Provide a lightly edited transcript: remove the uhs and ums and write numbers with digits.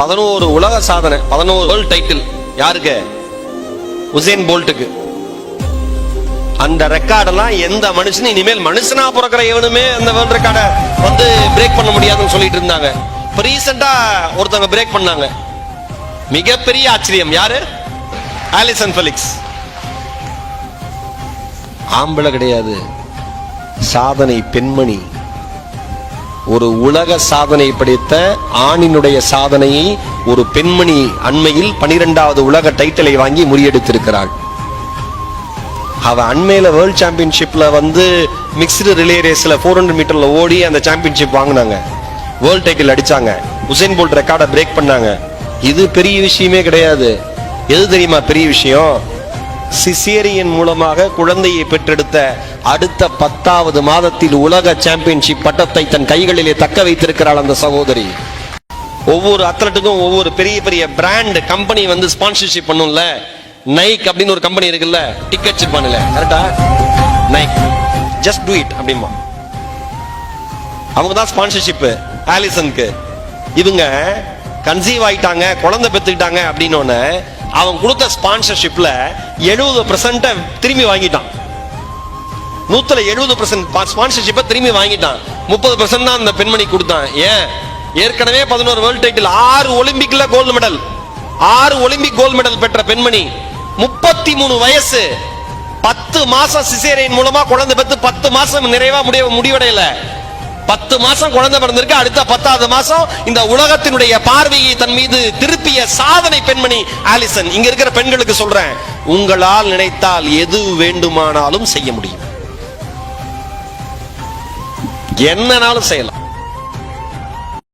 11 உலக சாதனை, 11 world title யாருக்கு? உசேன் போல்ட்டுக்கு. அந்த ரெக்கார்டெல்லாம் எந்த மனுஷனும் இனிமேல் மனுஷனா பிறக்கிற எவனுமே அந்த வேர்ல்ட் ரெக்கார்டை வந்து பிரேக் பண்ண முடியாதுன்னு சொல்லிட்டு இருந்தாங்க. இப்ப ரீசெண்டா ஒருத்தவங்க பிரேக் பண்ணாங்க. மிகப்பெரிய ஆச்சரியம். யாரு? Allyson Felix. ஆம்பளை கிடையாது, சாதனை பெண்மணி. ஒரு உலக சாதனை படைத்த ஆணினுடைய சாதனையை ஒரு பெண்மணி அண்மையில் 12வது உலக டைட்டிலை வாங்கி முறியடித்திருக்கிறாள். அவ அண்மையில வேர்ல்ட் சாம்பியன்ஷிப்ல வந்து மிக்ஸ்டு ரிலே ரேஸ்ல 400 மீட்டர்ல ஓடி அந்த சாம்பியன்ஷிப் வாங்கினாங்க, வேர்ல்ட் டைட்டில் அடிச்சாங்க, உசேன் போல்ட் ரெக்கார்டை பிரேக் பண்ணாங்க. இது பெரிய விஷயமே கிடையாது. எது தெரியுமா பெரிய விஷயம்? சிசேரியன் மூலமாக குழந்தையை பெற்றெடுத்த அடுத்த 10வது மாதத்தில் உலக சாம்பியன்ஷிப் பட்டத்தை தன் கைகளிலே தக்க வைத்திருக்கிறாள் அந்த சகோதரி. ஒவ்வொரு அத்லட்டுக்கும் ஒவ்வொரு பெரிய பெரிய பிராண்ட் கம்பெனி வந்து ஸ்பான்சர்ஷிப் பண்ணும்ல. நைக் அப்படின்னு ஒரு கம்பெனி இருக்குல்ல, டிக்கெட் பண்ணுல, கரெக்டா? நைக் ஜஸ்ட் டூ இட் அப்படிமா, அவங்க தான் ஸ்பான்சர்ஷிப் ஆலிசனுக்கு. இவங்க கன்சீவ் ஆயிட்டாங்க, குழந்தை பெற்றுக்கிட்டாங்க அப்படின்னு அவன் கொடுத்த ஸ்பான்சர்ஷிப்ல 70% திரும்பி வாங்கிட்டான். 170% ஸ்பான்சர்ஷிப்பை திரும்பி வாங்கிட்டான். 30% தான் அந்த பெண்மணி கொடுத்தான். ஏன்? ஏற்கனவே 11 வேர்ல்ட் டைட்டில், 6 ஒலிம்பிக்ல gold medal, 6 Olympic gold medal பெற்ற பெண்மணி, 33 வயசு, 10 மாசம் சிசேரியன் மூலமா குழந்தை பெற்று 10 மாசம் நிறைவா முடிவடையல. 10 மாசம் குழந்தை பிறந்திருக்கு. அடுத்த 10வது மாசம் இந்த உலகத்தினுடைய பார்வையை தன் மீது திருப்பிய சாதனை பெண்மணி ஆலிசன். இங்க இருக்கிற பெண்களுக்கு சொல்றேன், உங்களால் நினைத்தால் எது வேண்டுமானாலும் செய்ய முடியும், என்னனாலும் செய்யலாம்.